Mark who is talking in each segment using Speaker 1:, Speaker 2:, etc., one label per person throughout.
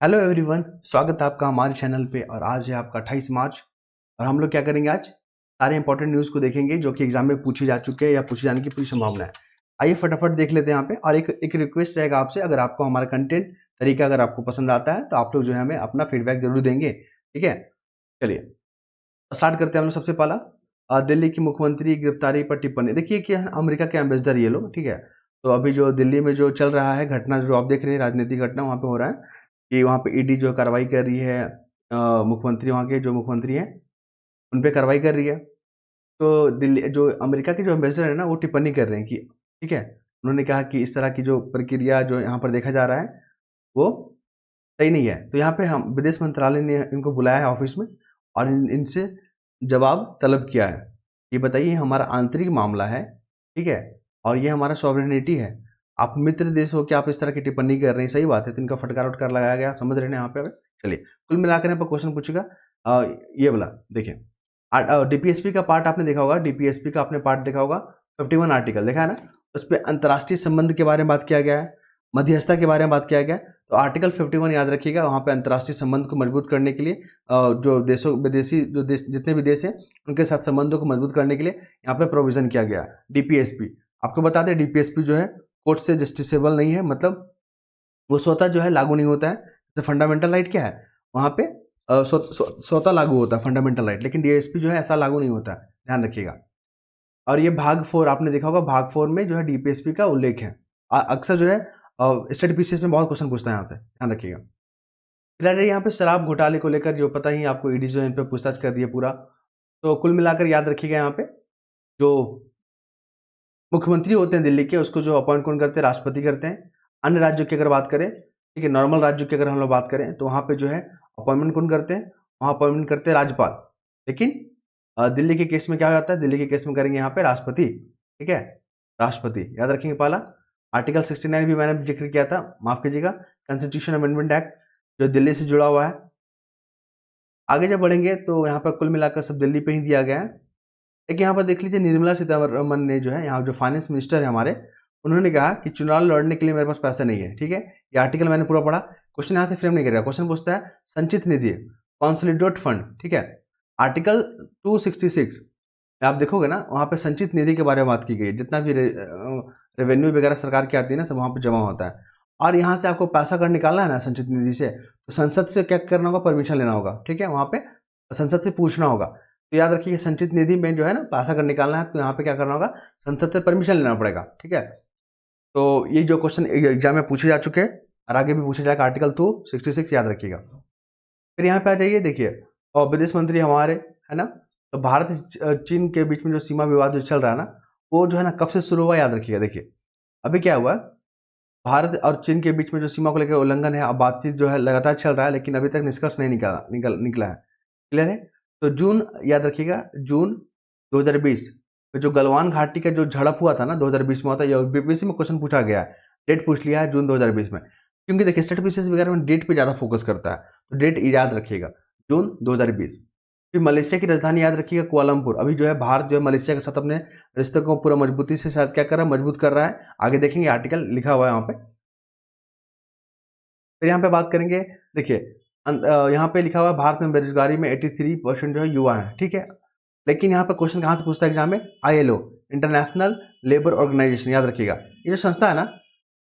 Speaker 1: Hello everyone, स्वागत है आपका हमारे चैनल पे। और आज है आपका 28 मार्च और हम लोग क्या करेंगे, आज सारे इंपॉर्टेंट न्यूज़ को देखेंगे जो कि एग्जाम में पूछे जा चुके हैं या पूछे जाने की पूरी संभावना है। आइए फटाफट देख लेते हैं यहाँ पे। और एक रिक्वेस्ट रहेगा आपसे, अगर आपको हमारा कंटेंट तरीका अगर आपको पसंद आता है तो आप लोग जो है हमें अपना फीडबैक जरूर देंगे, ठीक है। चलिए स्टार्ट करते हैं हम लोग। सबसे पहला दिल्ली की मुख्यमंत्री गिरफ्तारी पर टिप्पणी। देखिए कि अमेरिका के एम्बेसडर ये लोग, ठीक है। तो अभी जो दिल्ली में जो चल रहा है घटना, जो आप देख रहे हैं राजनीतिक घटना वहाँ पे हो रहा है कि वहाँ पे ईडी जो कार्रवाई कर रही है, मुख्यमंत्री वहाँ के जो मुख्यमंत्री हैं उन पे कार्रवाई कर रही है। तो दिल्ली जो अमेरिका के जो एम्बेसडर है ना, वो टिप्पणी कर रहे हैं कि ठीक है, उन्होंने कहा कि इस तरह की जो प्रक्रिया जो यहाँ पर देखा जा रहा है वो सही नहीं है। तो यहाँ पे हम विदेश मंत्रालय ने इनको बुलाया है ऑफिस में और इनसे जवाब तलब किया है। ये बताइए, हमारा आंतरिक मामला है, ठीक है, और ये हमारा सॉवरेनिटी है। आप मित्र देश हो कि आप इस तरह की टिप्पणी कर रहे हैं, सही बात है। तो इनका फटकार उटकार लगाया गया, समझ रहे हैं यहाँ पे। चलिए कुल मिलाकर यहाँ पर क्वेश्चन पूछेगा ये वाला। देखिए डीपीएसपी का पार्ट आपने देखा होगा, डीपीएसपी का आपने पार्ट देखा होगा, 51 आर्टिकल देखा है ना। उस पर अंतर्राष्ट्रीय संबंध के बारे में बात किया गया है, मध्यस्थता के बारे में बात किया गया है। तो आर्टिकल 51 याद रखिएगा, वहाँ पे अंतर्राष्ट्रीय संबंध को मजबूत करने के लिए जो देशों विदेशी जो देश जितने भी देश हैं उनके साथ संबंधों को मजबूत करने के लिए यहाँ पे प्रोविजन किया गया। डीपीएसपी आपको बता दें, डीपीएसपी जो है कोर्ट से जस्टिसेबल नहीं है, मतलब वो स्वतः जो है लागू नहीं होता है। जैसे फंडामेंटल राइट क्या है, वहाँ पे स्वतः लागू होता है फंडामेंटल राइट, लेकिन डीएसपी जो है ऐसा लागू नहीं होता है, ध्यान रखिएगा। और ये भाग 4 आपने देखा होगा, भाग 4 में जो है डीपीएसपी का उल्लेख है। अक्सर जो है स्टडी पीसीएस में बहुत क्वेश्चन पूछता है यहाँ से, ध्यान रखिएगा। फिलहाल यहाँ पे शराब घोटाले को लेकर जो पता ही आपको ईडी जो है इन पे पूछताछ कर रही है पूरा। तो कुल मिलाकर याद रखिएगा, यहाँ पे जो मुख्यमंत्री होते हैं दिल्ली के, उसको जो अपॉइंट कौन करते हैं, राष्ट्रपति करते हैं। अन्य राज्यों की अगर बात करें, ठीक है, नॉर्मल राज्यों की अगर हम लोग बात करें तो वहाँ पे जो है अपॉइंटमेंट कौन करते हैं, वहाँ अपॉइंटमेंट करते हैं राज्यपाल। लेकिन दिल्ली के केस में क्या हो जाता है, दिल्ली के केस में करेंगे यहाँ पे राष्ट्रपति, ठीक है, राष्ट्रपति याद रखेंगे। पहला आर्टिकल 69 भी मैंने जिक्र किया था, माफ कीजिएगा, कॉन्स्टिट्यूशन अमेंडमेंट एक्ट जो दिल्ली से जुड़ा हुआ है। आगे जब बढ़ेंगे तो यहाँ पर कुल मिलाकर सब दिल्ली पे ही दिया गया है। लेकिन यहाँ पर देख लीजिए, निर्मला सीतारमन ने जो है, यहाँ जो फाइनेंस मिनिस्टर है हमारे, उन्होंने कहा कि चुनाव लड़ने के लिए मेरे पास पैसा नहीं है, ठीक है। ये आर्टिकल मैंने पूरा पढ़ा, क्वेश्चन यहाँ से फ्रेम नहीं करेगा। क्वेश्चन पूछता है संचित निधि, कॉन्सोलिडेट फंड, ठीक है, आर्टिकल 266 आप देखोगे ना, वहाँ पे संचित निधि के बारे में बात की गई है। जितना भी रेवेन्यू वगैरह सरकार की आती है ना, सब वहाँ पे जमा होता है। और यहाँ से आपको पैसा अगर निकालना है ना संचित निधि से, तो संसद से क्या करना होगा, परमिशन लेना होगा, ठीक है। वहाँ पे संसद से पूछना होगा। तो याद रखिए, संचित निधि में जो है ना पैसा अगर निकालना है तो यहाँ पे क्या करना होगा, संसद से परमिशन लेना पड़ेगा, ठीक है। तो ये जो क्वेश्चन एग्जाम में पूछे जा चुके हैं और आगे भी पूछे जाएगा, आर्टिकल 266 याद रखिएगा। फिर यहाँ पे आ जाइए, देखिए और विदेश मंत्री हमारे, है ना। तो भारत चीन के बीच में जो सीमा विवाद जो चल रहा है ना, वो जो है ना कब से शुरू हुआ याद रखिएगा। देखिए अभी क्या हुआ, भारत और चीन के बीच में जो सीमा को लेकर उल्लंघन है, अब बातचीत जो है लगातार चल रहा है, लेकिन अभी तक निष्कर्ष नहीं निकला है। क्लियर है। तो जून याद रखिएगा, जून 2020 में जो गलवान घाटी का जो झड़प हुआ था ना 2020 में होता है, ये बीपीएससी में क्वेश्चन पूछा गया है, डेट पूछ लिया है जून 2020 में। क्योंकि देखिए स्टेट पीसीएस वगैरह में डेट पे ज़्यादा फोकस करता है, तो डेट याद रखिएगा, जून 2020। फिर मलेशिया की राजधानी याद रखिएगा, कुआलालंपुर। अभी जो है भारत जो है मलेशिया के साथ अपने रिश्ते को पूरा मजबूती से शायद क्या कर रहा है, मजबूत कर रहा है। आगे देखेंगे, आर्टिकल लिखा हुआ है यहाँ पे। फिर यहाँ पे बात करेंगे, देखिए यहाँ पे लिखा हुआ है भारत में बेरोजगारी में 83% जो है युवा है, ठीक है। लेकिन यहाँ पे क्वेश्चन कहाँ से पूछता है एग्जाम में, आईएलओ, इंटरनेशनल लेबर ऑर्गेनाइजेशन, याद रखिएगा। ये जो संस्था है ना,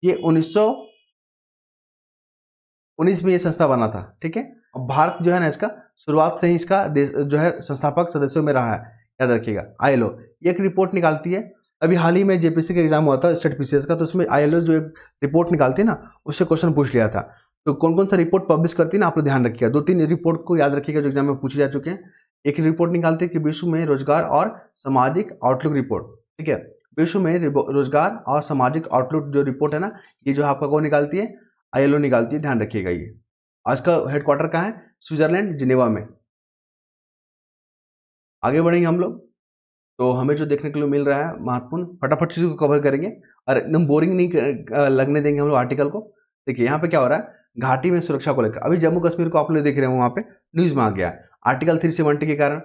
Speaker 1: ये 1919 में ये संस्था बना था, ठीक है। और भारत जो है ना, इसका शुरुआत से ही इसका देश जो है संस्थापक सदस्यों में रहा है, याद रखिएगा। आईएलओ ये एक रिपोर्ट निकालती है। अभी हाल ही में जेपीसी का एग्जाम हुआ था स्टेट पीसीएस का, तो उसमें आईएलओ जो एक रिपोर्ट निकालती है ना, उससे क्वेश्चन पूछ लिया था। तो कौन कौन सा रिपोर्ट पब्लिश करती है ना, आप लोग ध्यान रखिएगा। 2-3 रिपोर्ट को याद रखिएगा जो एग्जाम में पूछे जा चुके हैं। एक रिपोर्ट निकालती है कि विश्व में रोजगार और सामाजिक आउटलुक रिपोर्ट, ठीक है। विश्व में रोजगार और सामाजिक आउटलुक जो रिपोर्ट है ना, ये जो आपका कौन निकालती है, आईएलओ निकालती है, ध्यान रखिएगा। ये आज का हेडक्वार्टर कहाँ है, स्विट्जरलैंड, जिनेवा में। आगे बढ़ेंगे हम लोग, तो हमें जो देखने के लिए मिल रहा है महत्वपूर्ण, फटाफट चीज़ को कवर करेंगे और एकदम बोरिंग नहीं लगने देंगे हम लोग आर्टिकल को। देखिए यहाँ पे क्या हो रहा है, घाटी में सुरक्षा को लेकर अभी जम्मू कश्मीर को आप लोग देख रहे हैं, वहाँ पे न्यूज़ में आ गया है आर्टिकल 370 के कारण।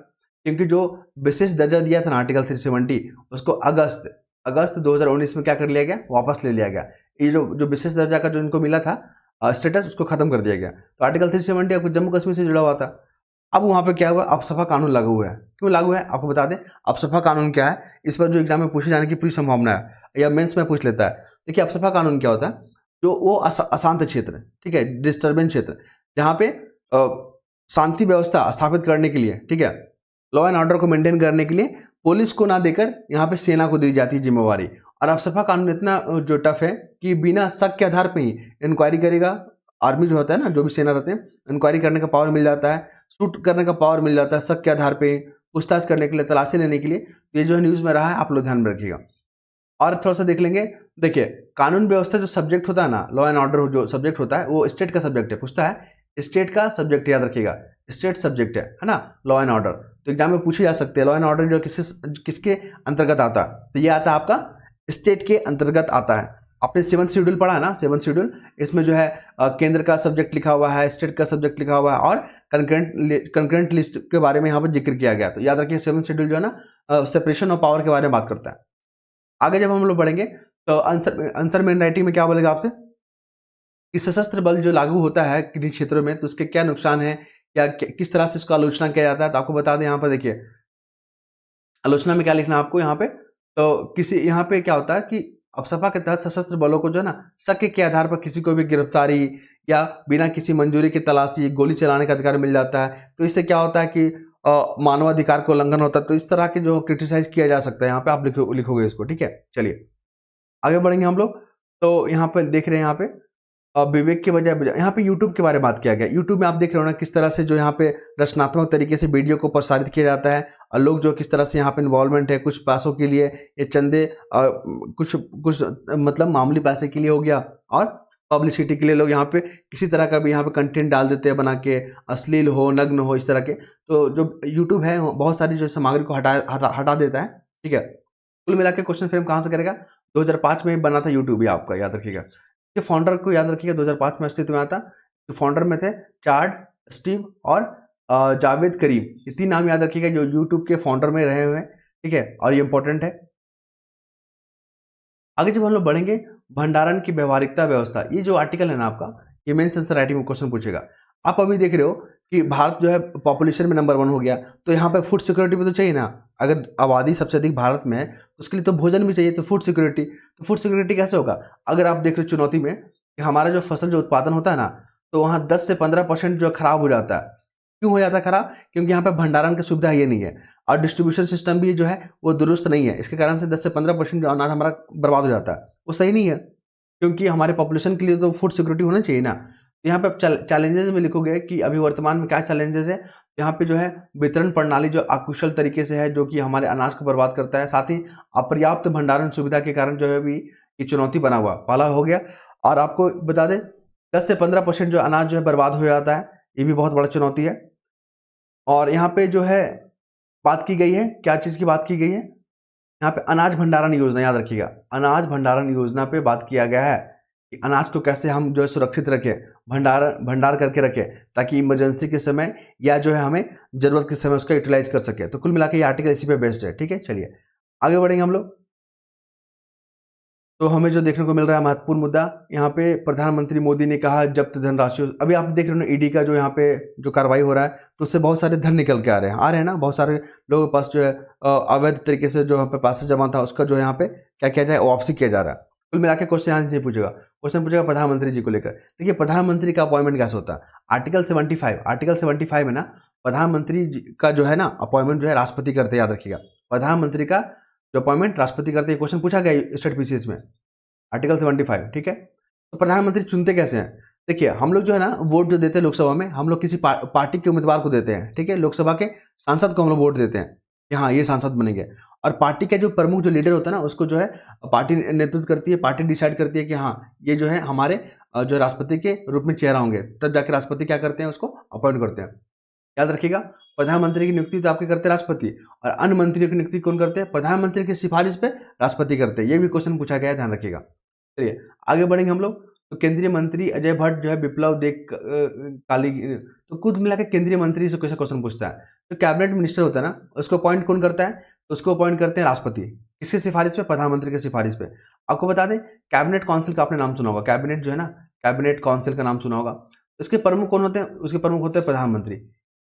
Speaker 1: क्योंकि जो विशेष दर्जा दिया था ना आर्टिकल 370, उसको अगस्त 2019 में क्या कर लिया गया, वापस ले लिया गया। ये जो विशेष दर्जा का जो इनको मिला था, स्टेटस उसको खत्म कर दिया गया। तो आर्टिकल 370 आपको जम्मू कश्मीर से जुड़ा हुआ था। अब वहाँ पे क्या हुआ, अफसफा कानून लागू हुआ है। क्यों लागू है आपको बता दें, अफसफा कानून क्या है, इस पर जो एग्जाम में पूछे जाने की पूरी संभावना है या मेंस में पूछ लेता है। देखिए अफसफा कानून क्या होता है, जो वो अशांत क्षेत्र, ठीक है, डिस्टर्बेंस क्षेत्र, जहाँ पे शांति व्यवस्था स्थापित करने के लिए, ठीक है, लॉ एंड ऑर्डर को मेंटेन करने के लिए पुलिस को ना देकर यहाँ पे सेना को दी जाती है जिम्मेवारी। और अफसफा कानून इतना जो टफ है कि बिना शक के आधार पर ही इंक्वायरी करेगा। आर्मी जो होता है ना, जो भी सेना रहते हैं, इंक्वायरी करने का पावर मिल जाता है, शूट करने का पावर मिल जाता है शक के आधार पे, पूछताछ करने के लिए, तलाशी लेने के लिए। ये जो है न्यूज़ में रहा है, आप लोग ध्यान में रखिएगा। और थोड़ा सा देख लेंगे। देखिए कानून व्यवस्था जो सब्जेक्ट होता है ना, लॉ एंड ऑर्डर जो सब्जेक्ट होता है, वो स्टेट का सब्जेक्ट है। पूछता है स्टेट का सब्जेक्ट, याद रखिएगा, स्टेट सब्जेक्ट है ना, लॉ एंड ऑर्डर। तो एग्जाम में पूछे जा सकते हैं लॉ एंड ऑर्डर जो किसके अंतर्गत आता है, तो ये आता है आपका स्टेट के अंतर्गत आता है। आपने 7th शेड्यूल पढ़ा है ना, 7th शेड्यूल, इसमें जो है केंद्र का सब्जेक्ट लिखा हुआ है, स्टेट का सब्जेक्ट लिखा हुआ है, और कंकरेंट लिस्ट के बारे में यहाँ पर जिक्र किया गया। तो याद रखिए 7th शेड्यूल जो है ना, सेपरेशन ऑफ पावर के बारे में बात करता है। आगे जब हम लोग बढ़ेंगे तो आंसर में राइटिंग में क्या बोलेगा आपसे कि सशस्त्र बल जो लागू होता है किन्हीं क्षेत्रों में, तो उसके क्या नुकसान है, या किस तरह से इसका आलोचना किया जाता है। तो आपको बता दें, यहाँ पर देखिए आलोचना में क्या लिखना है आपको यहाँ पे। तो किसी यहाँ पे क्या होता है कि अफसफा के तहत सशस्त्र बलों को जो है ना, शक के आधार पर किसी को भी गिरफ्तारी या बिना किसी मंजूरी की तलाशी, गोली चलाने का अधिकार मिल जाता है। तो इससे क्या होता है कि मानवाधिकार को उल्लंघन होता है। तो इस तरह के जो क्रिटिसाइज किया जा सकता है, यहाँ पे आप लिखोगे इसको, ठीक है। चलिए आगे बढ़ेंगे हम लोग। तो यहाँ पे देख रहे हैं, यहाँ पे विवेक के बजाय यहाँ पे यूट्यूब के बारे में बात किया गया। यूट्यूब में आप देख रहे हो ना किस तरह से जो यहाँ पे रचनात्मक तरीके से वीडियो को प्रसारित किया जाता है, और लोग जो किस तरह से यहाँ पे इन्वॉल्वमेंट है, कुछ पैसों के लिए, ये चंदे, कुछ कुछ मतलब मामूली पैसे के लिए हो गया, और पब्लिसिटी के लिए लोग यहाँ पे किसी तरह का भी यहाँ पे कंटेंट डाल देते हैं बना के, अश्लील हो, नग्न हो, इस तरह के। तो जो यूट्यूब है बहुत सारी जो सामग्री को हटा देता है, ठीक है। कुल मिला के क्वेश्चन फ्रेम कहाँ से करेगा, 2005 में बना था यूट्यूब, ये आपका याद रखिएगा। ये फाउंडर को याद रखिएगा, 2005 में अस्तित्व में आता। तो फाउंडर में थे चार्ड, स्टीव और जावेद करीम, ये 3 नाम याद रखिएगा जो यूट्यूब के फाउंडर में रहे हुए हैं, ठीक है, और ये इंपॉर्टेंट है। आगे जब हम लोग बढ़ेंगे, भंडारण की व्यवहारिकता व्यवस्था, ये जो आर्टिकल है ना आपका, ये मेंस आंसर राइटिंग में क्वेश्चन पूछेगा। आप अभी देख रहे हो कि भारत जो है पॉपुलेशन में नंबर 1 हो गया, तो यहाँ पे फूड सिक्योरिटी भी तो चाहिए ना। अगर आबादी सबसे अधिक भारत में है तो उसके लिए तो भोजन भी चाहिए, तो फूड सिक्योरिटी। तो फूड सिक्योरिटी कैसे होगा, अगर आप देख रहे हो चुनौती में कि हमारा जो फसल जो उत्पादन होता है ना, तो वहाँ 10 से 15% जो खराब हो जाता है। क्यों हो जाता है खराब, क्योंकि यहाँ पे भंडारण की सुविधा ये नहीं है, और डिस्ट्रीब्यूशन सिस्टम भी जो है वो दुरुस्त नहीं है। इसके कारण से 10 से 15% जो अनाज हमारा बर्बाद हो जाता है, वो सही नहीं है, क्योंकि हमारे पॉपुलेशन के लिए तो फूड सिक्योरिटी होना चाहिए ना। यहाँ पे चैलेंजेस में लिखोगे कि अभी वर्तमान में क्या चैलेंजेस है। यहाँ पे जो है वितरण प्रणाली जो अकुशल तरीके से है, जो कि हमारे अनाज को बर्बाद करता है, साथ ही अपर्याप्त भंडारण सुविधा के कारण जो है अभी ये चुनौती बना हुआ पहला हो गया। और आपको बता दें 10 से 15% जो अनाज जो है बर्बाद हो जाता है, ये भी बहुत बड़ा चुनौती है। और यहाँ पे जो है बात की गई है, क्या चीज़ की बात की गई है, यहाँ पे अनाज भंडारण योजना, याद रखिएगा, अनाज भंडारण योजना पे बात किया गया है कि अनाज को कैसे हम जो है सुरक्षित रखें, भंडार करके रखें, ताकि इमरजेंसी के समय या जो है हमें जरूरत के समय उसका यूटिलाइज कर सके। तो कुल मिला के ये आर्टिकल इसी पे बेस्ड है, ठीक है। चलिए आगे बढ़ेंगे हम लोग। तो हमें जो देखने को मिल रहा है महत्वपूर्ण मुद्दा, यहाँ पे प्रधानमंत्री मोदी ने कहा जब्त धनराशि, अभी आप देख रहे हो ना ईडी का जो यहाँ पे जो कार्रवाई हो रहा है, तो उससे बहुत सारे धन निकल के आ रहे हैं ना, बहुत सारे लोगों के पास जो है अवैध तरीके से जो यहाँ पे पैसा जमा था, उसका जो यहाँ पे क्या किया जाए, वापसी किया जा रहा है। कुल मिला के क्वेश्चन यहाँ से पूछेगा, क्वेश्चन पूछेगा प्रधानमंत्री जी को लेकर। देखिए प्रधानमंत्री का अपॉइंटमेंट कैसे होता है, आर्टिकल 75 में ना प्रधानमंत्री का जो है ना अपॉइंटमेंट जो है राष्ट्रपति करते हैं, याद रखिएगा, प्रधानमंत्री का जो अपॉइंटमेंट राष्ट्रपति करते हैं। क्वेश्चन पूछा गया स्टेट पीसीएस में, आर्टिकल 75, ठीक है। तो प्रधानमंत्री चुनते कैसे हैं, देखिए हम लोग जो है ना वोट जो देते हैं लोकसभा में, हम लोग किसी पार्टी के उम्मीदवार को देते हैं, ठीक है। लोकसभा के सांसद को हम लोग वोट देते हैं कि हाँ ये सांसद बनेंगे, और पार्टी का जो प्रमुख जो लीडर होता है ना, उसको जो है पार्टी नेतृत्व करती है, पार्टी डिसाइड करती है कि हाँ ये जो है हमारे जो राष्ट्रपति के रूप में चेहरा होंगे, तब जाकर राष्ट्रपति क्या करते हैं, उसको अपॉइंट करते हैं। याद रखिएगा प्रधानमंत्री की नियुक्ति तो आपके करते हैं राष्ट्रपति, और अन्य मंत्रियों की नियुक्ति कौन करते हैं, प्रधानमंत्री की सिफारिश पे राष्ट्रपति करते हैं। ये भी क्वेश्चन पूछा गया है, ध्यान रखिएगा। चलिए आगे बढ़ेंगे हम लोग। तो केंद्रीय मंत्री अजय भट्ट जो है विप्लव देख काली, तो कुल मिलाकर केंद्रीय मंत्री से कैसा क्वेश्चन पूछता है, तो कैबिनेट मिनिस्टर होता है ना, उसको अपॉइंट कौन करता है, तो उसको अपॉइंट करते हैं राष्ट्रपति, किसकी सिफारिश पे, प्रधानमंत्री की सिफारिश पे। आपको बता दें कैबिनेट काउंसिल का आपने नाम सुना होगा, कैबिनेट जो है ना, कैबिनेट काउंसिल का नाम सुना होगा। इसके प्रमुख कौन होते हैं? उसके प्रमुख होते हैं प्रधानमंत्री।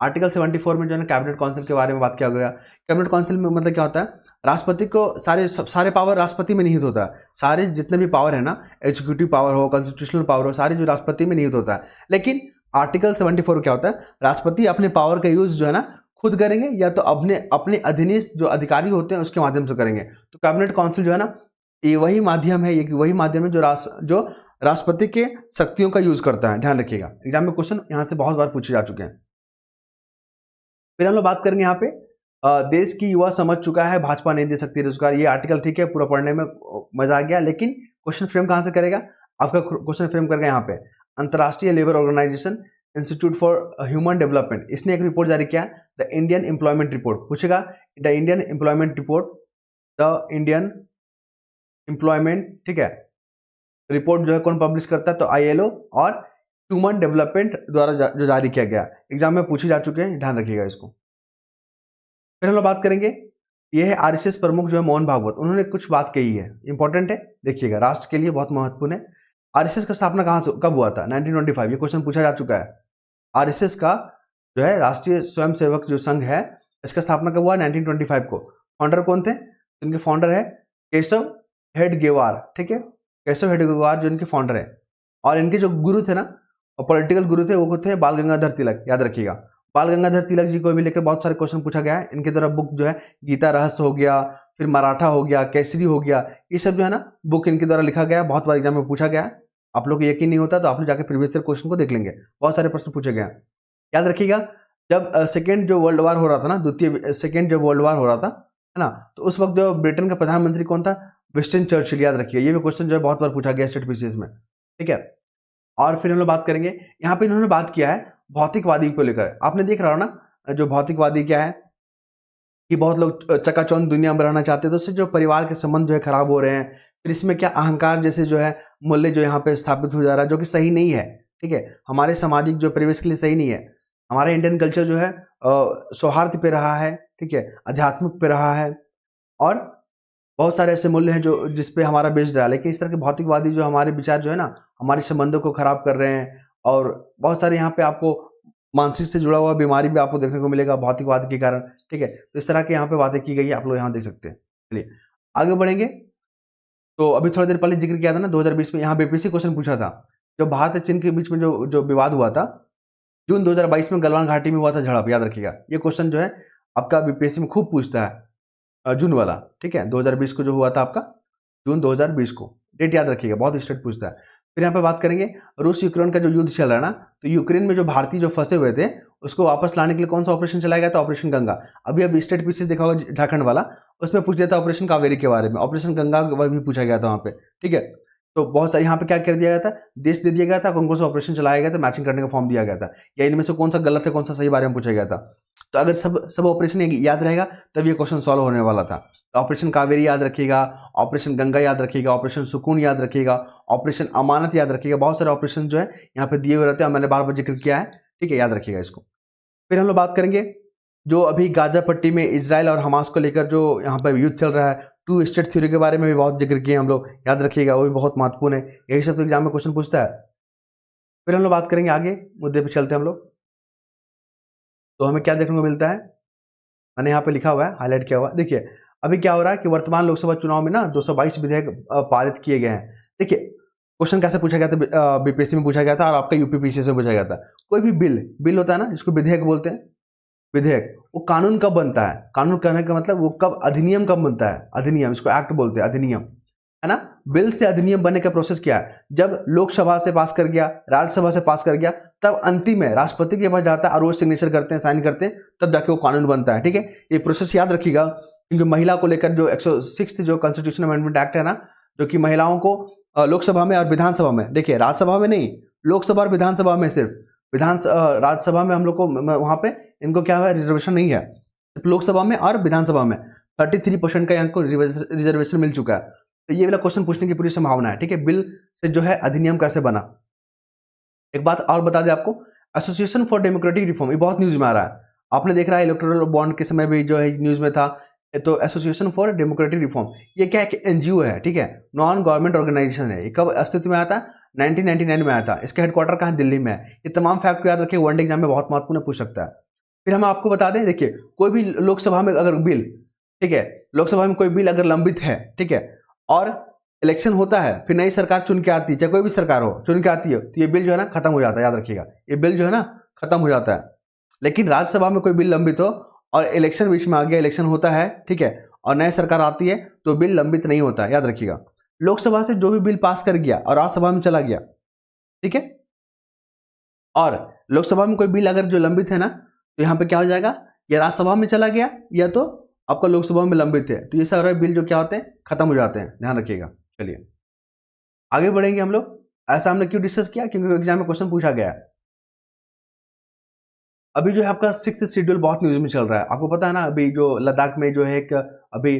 Speaker 1: आर्टिकल 74 में जो है ना कैबिनेट काउंसिल के बारे में बात किया गया। कैबिनेट काउंसिल में मतलब क्या होता है, राष्ट्रपति को सारे पावर राष्ट्रपति में निहित होता है। सारे जितने भी पावर है ना, एग्जीक्यूटिव पावर हो, कॉन्स्टिट्यूशनल पावर हो, सारे जो राष्ट्रपति में निहित होता है। लेकिन आर्टिकल 74 क्या होता है, राष्ट्रपति अपने पावर का यूज जो है ना खुद करेंगे या तो अपने अधीनस्थ जो अधिकारी होते हैं उसके माध्यम से करेंगे। तो कैबिनेट काउंसिल जो है ना, ये वही माध्यम है, ये वही माध्यम है जो राष्ट्रपति के शक्तियों का यूज करता है। ध्यान रखिएगा, एग्जाम में क्वेश्चन यहाँ से बहुत बार पूछे जा चुके हैं। फिर हम लोग बात करेंगे यहाँ पे देश की युवा समझ चुका है भाजपा नहीं दे सकती रोजगार। ये आर्टिकल ठीक है, पूरा पढ़ने में मजा आ गया, लेकिन क्वेश्चन फ्रेम कहाँ से करेगा? आपका क्वेश्चन फ्रेम करेगा यहाँ पे अंतर्राष्ट्रीय labour organisation institute for human development, इसने एक रिपोर्ट जारी किया, द इंडियन एम्प्लॉयमेंट रिपोर्ट। पूछेगा the Indian employment report, the Indian employment, ठीक है, रिपोर्ट जो है कौन पब्लिश करता है? तो ILO और ह्यूमन डेवलपमेंट द्वारा जो जारी किया गया। एग्जाम में पूछे जा चुके हैं, ध्यान रखिएगा इसको। फिर हम लोग बात करेंगे, ये है RSS प्रमुख जो है मोहन भागवत, उन्होंने कुछ बात कही है, इंपॉर्टेंट है, देखिएगा, राष्ट्र के लिए बहुत महत्वपूर्ण है। RSS का स्थापना कब हुआ था? 1925, ये क्वेश्चन पूछा जा चुका है। RSS का जो है राष्ट्रीय स्वयंसेवक जो संघ है, इसका स्थापना कब हुआ? 1925 को। फाउंडर कौन थे? इनके फाउंडर है केशव हेडगेवार, ठीक है, केशव हेडगेवार जो इनके फाउंडर है। और इनके जो गुरु थे ना, पॉलिटिकल गुरु थे, वो थे बाल गंगाधर तिलक, याद रखिएगा। बाल गंगाधर तिलक जी को भी लेकर बहुत सारे क्वेश्चन पूछा गया है। इनके द्वारा बुक जो है गीता रहस्य हो गया, फिर मराठा हो गया, केसरी हो गया, ये सब जो है ना बुक इनके द्वारा लिखा गया है, बहुत बार एग्जाम में पूछा गया है। आप लोग को यकीन नहीं होता तो आप लोग जाकर प्रीवियस ईयर क्वेश्चन को देख लेंगे, बहुत सारे प्रश्न पूछे गए हैं। याद रखिएगा, जब सेकेंड जो वर्ल्ड वार हो रहा था ना, सेकेंड जो वर्ल्ड वार हो रहा था, है ना, तो उस वक्त जो ब्रिटेन का प्रधानमंत्री कौन था? विंस्टन चर्चिल, याद रखिए, ये भी क्वेश्चन जो है बहुत बार पूछा गया स्टेट पीसीएस में, ठीक है। और फिर हम लोग बात करेंगे, यहाँ पे इन्होंने बात किया है भौतिकवादी को लेकर। आपने देख रहा हो ना, जो भौतिकवादी क्या है कि बहुत लोग चकाचौंध दुनिया में रहना चाहते हैं, तो उससे जो परिवार के संबंध जो है खराब हो रहे हैं। फिर इसमें क्या अहंकार जैसे जो है मूल्य जो यहाँ पे स्थापित हो जा रहा है, जो कि सही नहीं है, ठीक है, हमारे सामाजिक जो परिवेश के लिए सही नहीं है। हमारा इंडियन कल्चर जो है सौहार्द पे रहा है, ठीक है, आध्यात्मिक पे रहा है, और बहुत सारे ऐसे मूल्य हैं जो जिसपे हमारा बेस्ड है। लेकिन इस तरह के भौतिकवादी जो हमारे विचार जो है ना, हमारे संबंधों को खराब कर रहे हैं, और बहुत सारे यहाँ पे आपको मानसिक से जुड़ा हुआ बीमारी भी आपको देखने को मिलेगा भौतिकवाद के कारण, ठीक है। तो इस तरह के यहाँ पे बातें की गई है, आप लोग यहाँ देख सकते हैं। चलिए आगे बढ़ेंगे। तो अभी थोड़ी देर पहले जिक्र किया था ना, 2020 में यहाँ बीपीएससी क्वेश्चन पूछा था, जो भारत और चीन के बीच में जो विवाद हुआ था, जून 2022 में गलवान घाटी में हुआ था झड़प, याद रखिएगा। ये क्वेश्चन जो है आपका बीपीएससी में खूब पूछता है, जून वाला, ठीक है, 2020 को जो हुआ था आपका, जून 2020 को, डेट याद रखिएगा, बहुत स्टेट पूछता है। फिर यहाँ पे बात करेंगे रूस यूक्रेन का जो युद्ध चल रहा है ना, तो यूक्रेन में जो भारतीय जो फंसे हुए थे उसको वापस लाने के लिए कौन सा ऑपरेशन चलाया गया था? ऑपरेशन गंगा। अभी स्टेट पीसीएस देखा होगा झारखंड वाला, उसमें पूछ लिया था ऑपरेशन कावेरी के बारे में, ऑपरेशन गंगा भी पूछा गया था वहाँ पे, ठीक है। तो बहुत सारे यहाँ पे क्या कर दिया गया था, देश दे दिया गया था, कौन कौन सा ऑपरेशन चलाया गया था, मैचिंग करने का फॉर्म दिया गया था, या इनमें से कौन सा गलत है कौन सा सही बारे में पूछा गया था। तो अगर सब ऑपरेशन याद रहेगा तब ये क्वेश्चन सॉल्व होने वाला था। तो ऑपरेशन कावेरी याद रखिएगा, ऑपरेशन गंगा याद रखिएगा, ऑपरेशन सुकून याद रखिएगा, ऑपरेशन अमानत याद रखिएगा। बहुत सारे ऑपरेशन जो है यहाँ पे दिए हुए रहते हैं, मैंने बार बार जिक्र किया है, ठीक है, याद रखिएगा इसको। फिर हम लोग बात करेंगे जो अभी गाजा पट्टी में इजराइल और हमास को लेकर जो यहाँ पर युद्ध चल रहा है, टू स्टेट थ्योरी के बारे में भी बहुत जिक्र किए हम लोग, याद रखिएगा, वो भी बहुत महत्वपूर्ण है, यही सब तो एग्जाम में क्वेश्चन पूछता है। फिर हम लोग बात करेंगे आगे मुद्दे पे चलते हैं हम लोग। तो हमें क्या देखने को मिलता है, मैंने यहाँ पे लिखा हुआ है, हाईलाइट किया हुआ है, देखिए अभी क्या हो रहा है कि वर्तमान लोकसभा चुनाव में ना 222 विधेयक पारित किए गए हैं। देखिए क्वेश्चन कैसे पूछा गया था, बीपीएससी में पूछा गया था और आपका यूपीपीसीएस में पूछा गया था। कोई भी बिल होता है ना, जिसको विधेयक बोलते हैं, विधेयक, वो कानून कब बनता है? कानून कहने का मतलब वो कब, अधिनियम कब बनता है? अधिनियम, इसको एक्ट बोलते हैं, अधिनियम, है ना। बिल से अधिनियम बनने का प्रोसेस क्या है? जब लोकसभा से पास कर गया, राज्यसभा से पास कर गया, तब अंतिम है राष्ट्रपति के पास जाता है और वो सिग्नेचर करते हैं, साइन करते हैं, तब जाके वो कानून बनता है, ठीक है। ये प्रोसेस याद रखिएगा, क्योंकि महिला को लेकर जो 106 जो कॉन्स्टिट्यूशन अमेंडमेंट एक्ट है ना, जो कि महिलाओं को लोकसभा में और विधानसभा में, देखिए राज्यसभा में नहीं, लोकसभा और विधानसभा में सिर्फ, राज्यसभा में हम लोग को वहाँ पे इनको क्या है, रिजर्वेशन नहीं है। लोकसभा में और विधानसभा में 33% का इनको रिजर्वेशन मिल चुका है। तो ये वाला क्वेश्चन पूछने की पूरी संभावना है, ठीक है। बिल से जो है अधिनियम कैसे बना। एक बात और बता दें आपको, एसोसिएशन फॉर डेमोक्रेटिक रिफॉर्म, ये बहुत न्यूज में आ रहा है, आपने देख रहा है इलेक्टोरल बॉन्ड के समय भी जो है न्यूज में था। तो एसोसिएशन फॉर डेमोक्रेटिक रिफॉर्म ये क्या है कि एनजीओ है, ठीक है, नॉन गवर्नमेंट ऑर्गेनाइजेशन है। ये कब अस्तित्व में आता है? 1999 में आया था। इसका हेडक्वार्टर कहाँ है? दिल्ली में है। ये तमाम फैक्ट को याद रखिए, वनडे एग्जाम में बहुत महत्वपूर्ण पूछ सकता है। फिर हम आपको बता दें, देखिए कोई भी लोकसभा में अगर बिल, ठीक है, लोकसभा में कोई बिल अगर लंबित है, ठीक है, और इलेक्शन होता है, फिर नई सरकार चुन के आती है, चाहे कोई भी सरकार हो चुन के आती है, तो ये बिल जो है ना खत्म हो जाता है। याद रखिएगा, ये बिल जो है ना खत्म हो जाता है। लेकिन राज्यसभा में कोई बिल लंबित हो और इलेक्शन बीच में आ गया, इलेक्शन होता है, ठीक है, और नई सरकार आती है, तो बिल लंबित नहीं होता है। याद रखिएगा, लोकसभा से जो भी बिल पास कर गया और राज्यसभा में चला गया, ठीक है, और लोकसभा में कोई बिल अगर जो लंबित है ना, तो यहाँ पे क्या हो जाएगा, या राज्यसभा में चला गया या तो आपका लोकसभा में लंबित है, तो ये सारे बिल जो क्या होते हैं, खत्म हो जाते हैं। ध्यान रखिएगा। चलिए आगे बढ़ेंगे हम लोग। ऐसा हमने क्यों डिस्कस किया? क्योंकि एग्जाम में क्वेश्चन पूछा गया है। अभी जो है आपका 6th शेड्यूल बहुत न्यूज में चल रहा है। आपको पता है ना, अभी जो लद्दाख में जो है एक अभी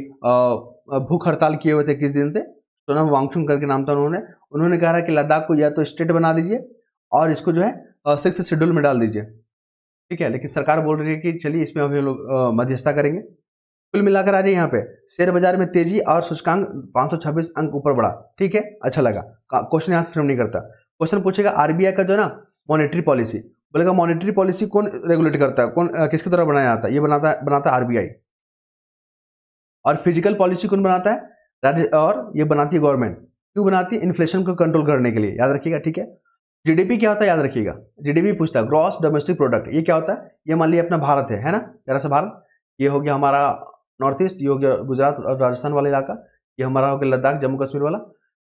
Speaker 1: भूख हड़ताल किए हुए थे किस दिन से, सोनम वांगचुक करके नाम था उन्होंने कहा कि लद्दाख को या तो स्टेट बना दीजिए और इसको जो है 6th शेड्यूल में डाल दीजिए, ठीक है। लेकिन सरकार बोल रही है कि चलिए इसमें हम लोग मध्यस्थता करेंगे। कुल मिलाकर आ जाए यहाँ पे, शेयर बाजार में तेजी और सूचकांक 526 अंक ऊपर बढ़ा, ठीक है, अच्छा लगा। क्वेश्चन यहाँ से फ्रेम नहीं करता। क्वेश्चन पूछेगा आरबीआई का जो है ना मॉनेटरी पॉलिसी, बोलेगा मॉनेटरी पॉलिसी कौन रेगुलेट करता है, कौन किसके द्वारा बनाया जाता है? ये बनाता है आरबीआई। और फिजिकल पॉलिसी कौन बनाता है? राज्य, और ये बनाती है गवर्नमेंट। क्यों बनाती है? इन्फ्लेशन को कंट्रोल करने के लिए। याद रखिएगा, ठीक है। जीडीपी क्या होता है? याद रखिएगा, जीडीपी पूछता है ग्रॉस डोमेस्टिक प्रोडक्ट। ये क्या होता है? ये मान लिया अपना भारत है ना, जरा सा भारत, ये हो गया हमारा नॉर्थ ईस्ट, ये हो गया गुजरात और राजस्थान वाला इलाका, ये हमारा हो गया लद्दाख जम्मू कश्मीर वाला।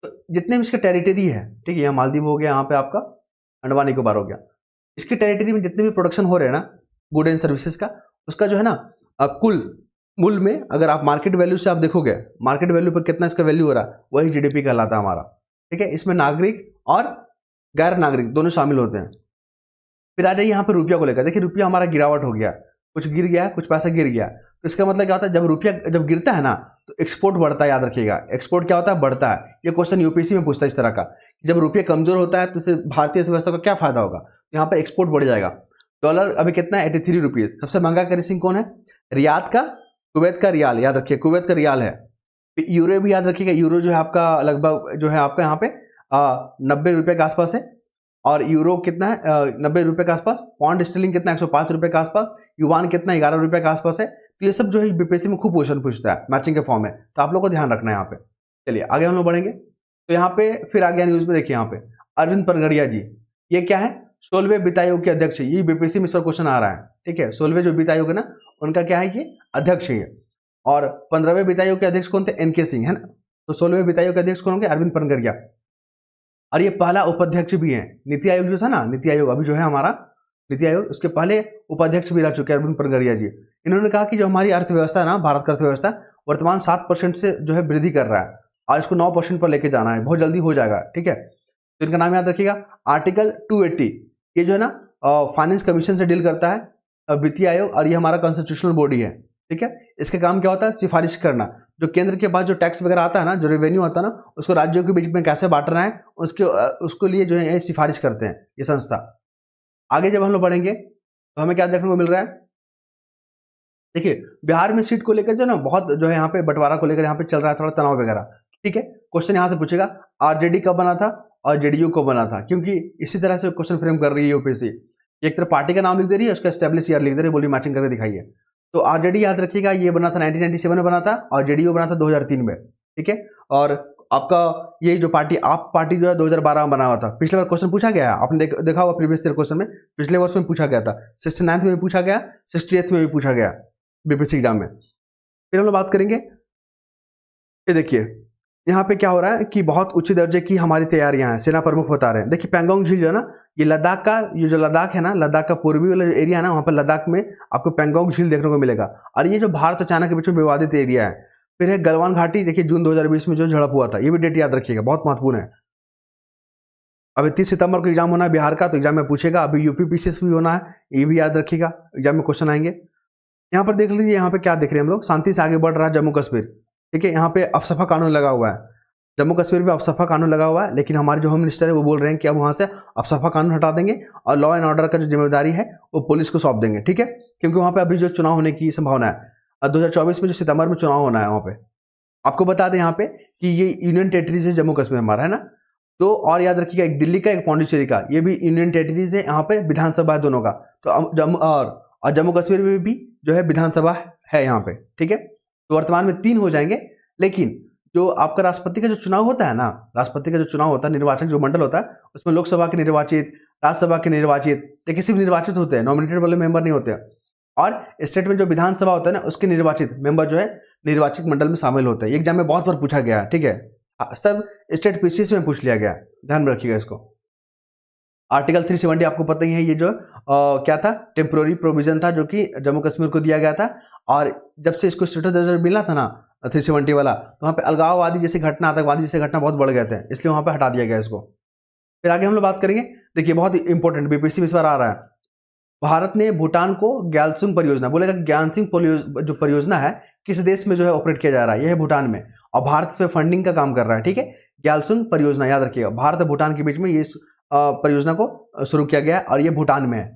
Speaker 1: तो जितने भी इसका टेरिटरी है, ठीक है, यहाँ मालदीव हो गया, यहाँ पे आपका अंडमान निकोबार हो गया, इसके टेरिटरी में जितने भी प्रोडक्शन हो रहे हैं ना गुड एंड सर्विसेज का, उसका जो है ना कुल मूल में अगर आप मार्केट वैल्यू से आप देखोगे, मार्केट वैल्यू पर कितना इसका वैल्यू हो रहा है, वही जीडीपी कहलाता है हमारा, ठीक है। इसमें नागरिक और गैर नागरिक दोनों शामिल होते हैं। फिर आ जाइए यहाँ पे रुपया को लेकर। देखिए रुपया हमारा गिरावट हो गया, कुछ गिर गया, कुछ पैसा गिर गया, तो इसका मतलब क्या होता है? जब रुपया जब गिरता है ना तो एक्सपोर्ट बढ़ता है। याद रखिएगा, एक्सपोर्ट क्या होता है? बढ़ता है। ये क्वेश्चन यूपीएससी में पूछता है इस तरह का, जब रुपया कमजोर होता है तो इससे भारतीय अर्थव्यवस्था को क्या फायदा होगा? तो यहाँ पे एक्सपोर्ट बढ़ जाएगा। डॉलर अभी कितना है? 83 रुपये। सबसे महंगा करेंसी कौन है? रियाद का, कुवैत का रियाल। याद रखिए, कुवैत का रियाल है। यूरो भी याद रखिएगा, यूरो जो है आपका लगभग जो है आपका यहाँ पे 90 रुपये के आसपास है। और यूरो कितना है? 90 रुपये के आसपास। पाउंड स्टर्लिंग कितना? 105 रुपये के आसपास। युवान कितना? 11 रुपये के आसपास है। तो ये सब जो है बीपीएससी में खूब क्वेश्चन पूछता है, मैचिंग के फॉर्म में, तो आप लोग को ध्यान रखना है यहाँ पे। चलिए आगे हम लोग बढ़ेंगे। तो यहाँ पे फिर आ गया न्यूज में, देखिए यहाँ पे अरविंद पनगड़िया जी, ये क्या है? 16वें वित्त आयोग के अध्यक्ष है। ये बीपीएससी में इस पर क्वेश्चन आ रहा है, ठीक है। 16वें जो वित्त आयोग है ना, उनका क्या है? ये अध्यक्ष है। और 15वें वित्त आयोग के अध्यक्ष कौन थे? एनके सिंह, है ना। तो 16वें वित्त आयोग के अध्यक्ष कौन होंगे? अरविंद पनगड़िया। और ये पहला उपाध्यक्ष भी है। नीति आयोग जो था ना, नीति आयोग अभी जो है हमारा नीति आयोग, उसके पहले उपाध्यक्ष भी रह चुके हैं अरविंद पनगड़िया जी। इन्होंने कहा कि जो हमारी अर्थव्यवस्था है ना, भारत का अर्थव्यवस्था वर्तमान 7% से जो है वृद्धि कर रहा है और इसको 9% पर लेके जाना है, बहुत जल्दी हो जाएगा, ठीक है। तो इनका नाम याद रखिएगा। आर्टिकल 280, ये जो है ना फाइनेंस कमीशन से डील करता है वित्तीय आयोग, और ये हमारा कॉन्स्टिट्यूशनल बॉडी है, ठीक है। इसका काम क्या होता है? सिफारिश करना। जो केंद्र के पास जो टैक्स वगैरह आता है ना, जो रेवेन्यू आता है ना, उसको राज्यों के बीच में कैसे बांटना है, उसको लिए जो है ये सिफारिश करते हैं ये संस्था। आगे जब हम लोग बढ़ेंगे तो हमें क्या देखने को मिल रहा है? देखिए बिहार में सीट को लेकर जो ना बहुत जो है यहाँ पे बंटवारा को लेकर यहाँ पे चल रहा है थोड़ा तनाव वगैरह, ठीक है। क्वेश्चन यहाँ से पूछेगा आरजेडी कब बना था और जेडीयू कब बना था, क्योंकि इसी तरह से क्वेश्चन फ्रेम कर रही है यूपीएससी। एक तरफ पार्टी का नाम लिख दे रही है, उसका एस्टेब्लिश ईयर लिख दे रही है, बोली मैचिंग करके दिखाइए। तो आरजेडी याद रखिएगा, ये बना था 1997 में बना था, और जेडीयू बना था 2003 में, ठीक है। और आपका ये जो पार्टी आप पार्टी जो है 2012 में बना हुआ था। पिछले बार क्वेश्चन पूछा गया है, आपने देखा होगा प्रीवियस ईयर क्वेश्चन में, पिछले वर्ष में पूछा गया था, 69th में भी पूछा गया, 68th में भी पूछा गया बीपीएससी एग्जाम में। फिर हम लोग बात करेंगे, ये देखिए यहाँ पे क्या हो रहा है कि बहुत उच्च दर्जे की हमारी तैयारियां हैं, सेना प्रमुख बता रहे हैं। देखिए पैंगोंग झील जो है ना, ये लद्दाख का, ये जो लद्दाख है ना, लद्दाख का पूर्वी वाला एरिया है ना, वहाँ पर लद्दाख में आपको पैंगोंग झील देखने को मिलेगा। और ये जो भारत और चाइना के बीच में विवादित एरिया है। फिर है गलवान घाटी, देखिए जून 2020 में जो झड़प हुआ था, ये भी डेट याद रखिएगा, बहुत महत्वपूर्ण है। अभी 30 सितंबर को एग्जाम होना है बिहार का, तो एग्जाम में पूछेगा। अभी यूपी पीसीएस भी होना है, ये भी याद रखिएगा, एग्जाम में क्वेश्चन आएंगे। यहाँ पर देख लीजिए, यहाँ पे क्या देख रहे हैं हम लोग, शांति से आगे बढ़ रहा है जम्मू कश्मीर, ठीक है। यहाँ पे अफसफा कानून लगा हुआ है, जम्मू कश्मीर में अफसफा कानून लगा हुआ है, लेकिन हमारे जो होम मिनिस्टर है वो बोल रहे हैं कि अब वहाँ से अफसफा कानून हटा देंगे और लॉ एंड ऑर्डर का जो जिम्मेदारी है वो पुलिस को सौंप देंगे, ठीक है। क्योंकि वहाँ पे अभी जो चुनाव होने की संभावना है, 2024 में जो सितंबर में चुनाव होना है वहाँ पे। आपको बता दें यहाँ पे कि ये यूनियन टेरिटरी से जम्मू कश्मीर हमारा है ना, तो और याद रखिएगा, एक दिल्ली का एक पौंडीचेरी का, ये भी यूनियन टेरिटरीज है, यहाँ पे विधानसभा है दोनों का। तो जम्मू कश्मीर में भी जो है विधानसभा है यहाँ पे, ठीक है। तो वर्तमान में 3 हो जाएंगे। लेकिन जो आपका राष्ट्रपति का जो चुनाव होता है ना, राष्ट्रपति का जो चुनाव होता है, निर्वाचन जो मंडल होता है, उसमें लोकसभा के निर्वाचित, राज्यसभा के निर्वाचित, या किसी भी निर्वाचित होते हैं, नॉमिनेटेड वाले मेंबर नहीं होते हैं। और स्टेट में जो विधानसभा होता है ना, उसके निर्वाचित मेंबर जो है निर्वाचित मंडल में शामिल होते हैं। ये एग्जाम में बहुत बार पूछा गया है, ठीक है। सब स्टेट पीसीएस में पूछ लिया गया, ध्यान में रखिएगा इसको। आर्टिकल 370 आपको पता ही है, ये जो क्या था, टेम्पोररी प्रोविजन था जो कि जम्मू कश्मीर को दिया गया था। और जब से इसको स्टेटस दर्जा मिला था ना 370 वाला, तो वहाँ पे अलगाववादी जैसी घटना, आतंकवादी जैसे घटना बहुत बढ़ गए थे, इसलिए वहाँ पे हटा दिया गया इसको। फिर आगे हम लोग बात करेंगे, देखिए बहुत इंपॉर्टेंट, बीपीएससी में इस बार आ रहा है। भारत ने भूटान को ग्यालसुंग परियोजना, बोलेगा ज्ञानसिंह जो परियोजना है किस देश में जो है ऑपरेट किया जा रहा है, यह है भूटान में, और भारत पे फंडिंग का काम कर रहा है, ठीक है। ग्यालसुंग परियोजना याद रखिएगा, भारत और भूटान के बीच में ये परियोजना को शुरू किया गया है, और ये भूटान में है।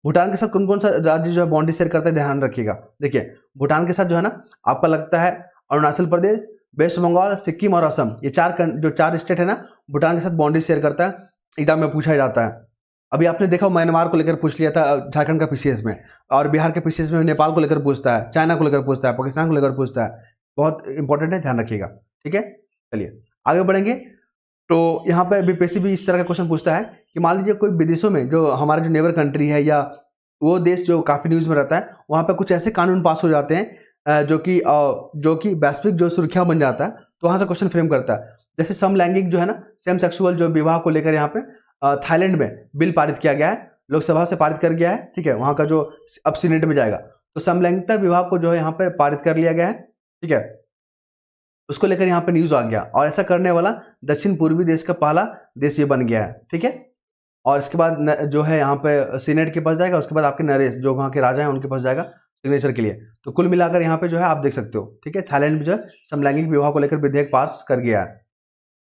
Speaker 1: भूटान के साथ कौन कौन सा राज्य जो है बाउंड्री शेयर करते हैं, ध्यान रखिएगा। देखिए भूटान के साथ जो है ना, आपका लगता है अरुणाचल प्रदेश, वेस्ट बंगाल, सिक्किम और असम, ये जो चार स्टेट है ना, भूटान के साथ बाउंड्री शेयर करता है। एग्जाम में पूछा जाता है। अभी आपने देखा म्यांमार को लेकर पूछ लिया था झारखंड का पीसीएस में, और बिहार के पीसीएस में नेपाल को लेकर पूछता है, चाइना को लेकर पूछता है, पाकिस्तान को लेकर पूछता है। बहुत इंपॉर्टेंट है, ध्यान रखिएगा, ठीक है। चलिए आगे बढ़ेंगे। तो यहाँ पे बीपीएससी भी इस तरह का क्वेश्चन पूछता है कि मान लीजिए कोई विदेशों में, जो हमारे जो नेबर कंट्री है या वो देश जो काफ़ी न्यूज़ में रहता है, वहाँ पे कुछ ऐसे कानून पास हो जाते हैं जो कि वैश्विक जो सुर्खियाँ बन जाता है, तो वहाँ से क्वेश्चन फ्रेम करता है। जैसे समलैंगिक जो है ना, सेम सेक्सुअल जो विवाह को लेकर यहाँ पे थाईलैंड में बिल पारित किया गया है, लोकसभा से पारित कर गया है, ठीक है। वहाँ का जो अब सीनेट में जाएगा, तो समलैंगिकता विवाह को जो है यहाँ पे पारित कर लिया गया है, ठीक है। उसको लेकर यहाँ पे न्यूज़ आ गया, और ऐसा करने वाला दक्षिण पूर्वी देश का पहला देश ये बन गया है, ठीक है। और इसके बाद जो है यहाँ पे सीनेट के पास जाएगा, उसके बाद आपके नरेश जो वहाँ के राजा हैं उनके पास जाएगा सिग्नेचर के लिए। तो कुल मिलाकर यहाँ पे जो है आप देख सकते हो, ठीक है, थाईलैंड में जो है समलैंगिक विवाह को लेकर विधेयक पास कर गया है।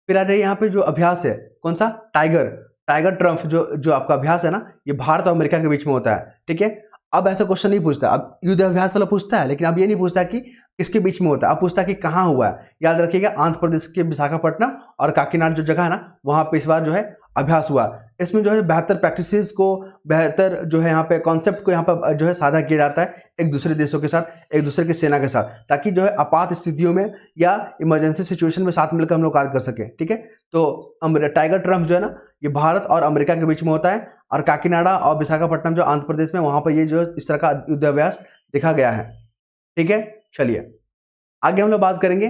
Speaker 1: फिर आ जाइए यहाँ पे जो अभ्यास है, कौन सा, टाइगर ट्रम्प जो आपका अभ्यास है ना, ये भारत और अमेरिका के बीच में होता है, ठीक है। अब ऐसा क्वेश्चन नहीं पूछता, अब युद्ध अभ्यास वाला पूछता है, लेकिन अब ये नहीं पूछता कि किसके बीच में होता है, अब पूछता है कि कहाँ हुआ है। याद रखिएगा, आंध्र प्रदेश के विशाखापट्टनम और काकीनाड जो जगह है ना, वहाँ पे इस बार जो है अभ्यास हुआ। इसमें जो है बेहतर प्रैक्टिसेस को, बेहतर जो है यहाँ पे कॉन्सेप्ट को यहाँ पे जो है साझा किया जाता है एक दूसरे देशों के साथ, एक दूसरे की सेना के साथ, ताकि जो है आपात स्थितियों में या इमरजेंसी सिचुएशन में साथ मिलकर हम लोग कार्य कर सके, ठीक है। तो टाइगर ट्रम्प जो है ना, ये भारत और अमेरिका के बीच में होता है, और काकीनाडा और विशाखापट्टनम जो आंध्र प्रदेश में, वहाँ पर ये जो इस तरह का युद्धाभ्यास देखा गया है, ठीक है। चलिए आगे हम लोग बात करेंगे।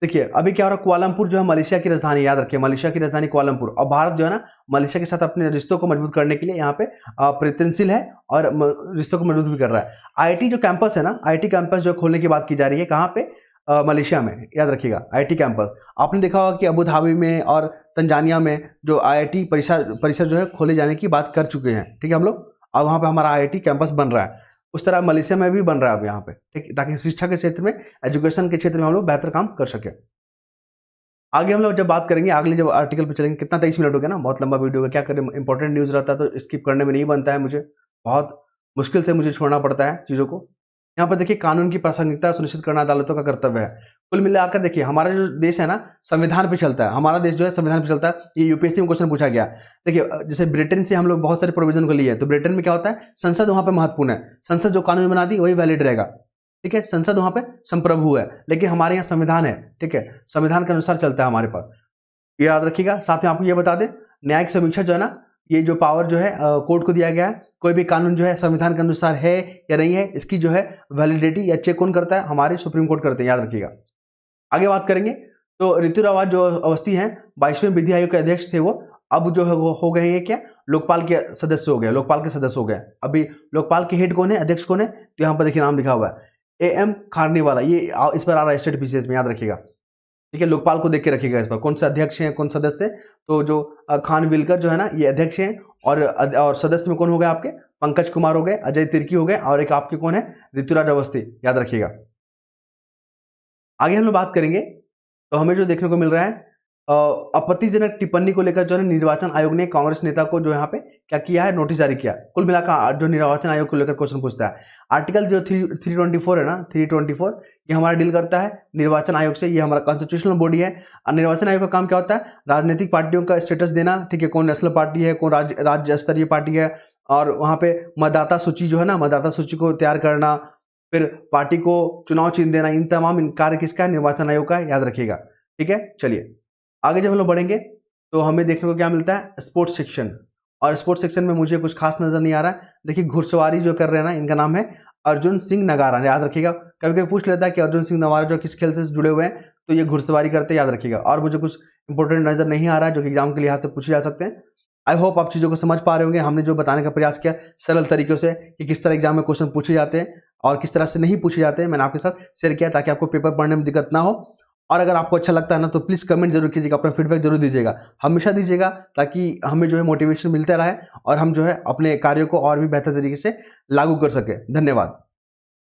Speaker 1: देखिए अभी क्या हो रहा है, कुआलालंपुर जो है मलेशिया की राजधानी, याद रखिए मलेशिया की राजधानी कुआलालंपुर, और भारत जो है ना मलेशिया के साथ अपने रिश्तों को मजबूत करने के लिए यहाँ पे प्रयत्नशील है और रिश्तों को मजबूत भी कर रहा है। आईआईटी जो कैंपस है ना, आईआईटी कैंपस जो खोलने की बात की जा रही है, कहाँ पे, मलेशिया में, याद रखिएगा आईआईटी कैंपस। आपने देखा होगा कि अबू धाबी में और तंजानिया में जो आईआईटी परिसर जो है खोले जाने की बात कर चुके हैं, ठीक है हम लोग। अब वहाँ पे हमारा आईआईटी कैंपस बन रहा है, उस तरह मलेशिया में भी बन रहा है अब यहाँ पे, ठीक, ताकि शिक्षा के क्षेत्र में, एजुकेशन के क्षेत्र में हम लोग बेहतर काम कर सके। आगे हम लोग जब बात करेंगे, अगले जब आर्टिकल पे चलेंगे, कितना 23 मिनट हो गया ना, बहुत लंबा वीडियो है, क्या करें, इंपॉर्टेंट न्यूज़ रहता है तो स्किप करने में नहीं बनता है, मुझे बहुत मुश्किल से मुझे छोड़ना पड़ता है चीज़ों को। यहाँ पर देखिए, कानून की प्रासंगिकता सुनिश्चित करना अदालतों का कर्तव्य है। कुल मिलाकर देखिए, हमारा जो देश है ना, संविधान पे चलता है, हमारा देश जो है संविधान पे चलता है। ये यूपीएससी में क्वेश्चन पूछा गया। देखिए जैसे ब्रिटेन से हम लोग बहुत सारे प्रोविजन को लिए हैं, तो ब्रिटेन में क्या होता है, संसद वहाँ पे महत्वपूर्ण है, संसद जो कानून बना दी वही वैलिड रहेगा, ठीक है। संसद वहाँ पे संप्रभु है, लेकिन हमारे यहाँ संविधान है, ठीक है, संविधान के अनुसार चलता है हमारे पास, ये याद रखिएगा। साथ में आपको ये बता दें, न्यायिक समीक्षा जो है ना, ये जो पावर जो है कोर्ट को दिया गया है। कोई भी कानून जो है संविधान के अनुसार है या नहीं है, इसकी जो है वैलिडिटी या चेक कौन करता है, हमारे सुप्रीम कोर्ट करते हैं, याद रखिएगा। आगे बात करेंगे तो ऋतु रावत जो अवस्थी हैं, 22वें विधि आयोग के अध्यक्ष थे, वो अब जो है वो हो गए हैं क्या, लोकपाल के सदस्य हो गए, लोकपाल के सदस्य हो गए। अभी लोकपाल के हेड कौन है, अध्यक्ष कौन है, तो यहाँ पर देखिए नाम लिखा हुआ है AM खारनीवाला, ये इस पर आ रहा है स्टेट पीसीएस में, याद रखिएगा, ठीक है। लोकपाल को देख के रखिएगा इस पर, कौन सा अध्यक्ष है कौन सदस्य। तो जो खानविलकर जो है ना, ये अध्यक्ष हैं, और सदस्य में कौन हो गए आपके, पंकज कुमार हो गए, अजय तिर्की हो गए, और एक आपके कौन है, ऋतुराज अवस्थी, याद रखिएगा। आगे हम लोग बात करेंगे तो हमें जो देखने को मिल रहा है, आपत्तिजनक टिप्पणी को लेकर जो है निर्वाचन आयोग ने कांग्रेस नेता को जो यहाँ पे क्या किया है, नोटिस जारी किया। कुल मिलाकर जो निर्वाचन आयोग को लेकर क्वेश्चन पूछता है, आर्टिकल जो 324 है ना, 324 ये हमारा डील करता है निर्वाचन आयोग से। ये हमारा कॉन्स्टिट्यूशनल बॉडी है। और निर्वाचन आयोग का काम क्या होता है, राजनीतिक पार्टियों का स्टेटस देना, ठीक है, कौन नेशनल पार्टी है, कौन राज्य स्तरीय पार्टी है, और वहाँ पे मतदाता सूची जो है ना, मतदाता सूची को तैयार करना, फिर पार्टी को चुनाव चिन्ह देना, इन तमाम कार्य किसका है, निर्वाचन आयोग का, याद रखिएगा। ठीक है, चलिए आगे जब हम लोग बढ़ेंगे तो हमें देखने को क्या मिलता है, स्पोर्ट्स सेक्शन। और स्पोर्ट्स सेक्शन में मुझे कुछ खास नजर नहीं आ रहा है। देखिए घुड़सवारी जो कर रहे हैं ना, इनका नाम है अर्जुन सिंह नगारा, याद रखिएगा। कभी कभी पूछ लेता है कि अर्जुन सिंह नगारा जो किस खेल से जुड़े हुए हैं, तो ये घुड़सवारी करते हैं, याद रखिएगा। और मुझे कुछ इंपॉर्टेंट नजर नहीं आ रहा है जो कि एग्जाम के लिहाज से पूछे जा सकते हैं। आई होप आप चीज़ों को समझ पा रहे होंगे। हमने जो बताने का प्रयास किया सरल तरीकों से कि किस तरह एग्जाम में क्वेश्चन पूछे जाते हैं और किस तरह से नहीं पूछे जाते हैं, मैंने आपके साथ शेयर किया ताकि आपको पेपर पढ़ने में दिक्कत ना हो। और अगर आपको अच्छा लगता है ना तो प्लीज़ कमेंट जरूर कीजिएगा, अपना फीडबैक जरूर दीजिएगा, हमेशा दीजिएगा, ताकि हमें जो है मोटिवेशन मिलता रहे और हम जो है अपने कार्यों को और भी बेहतर तरीके से लागू कर सके। धन्यवाद।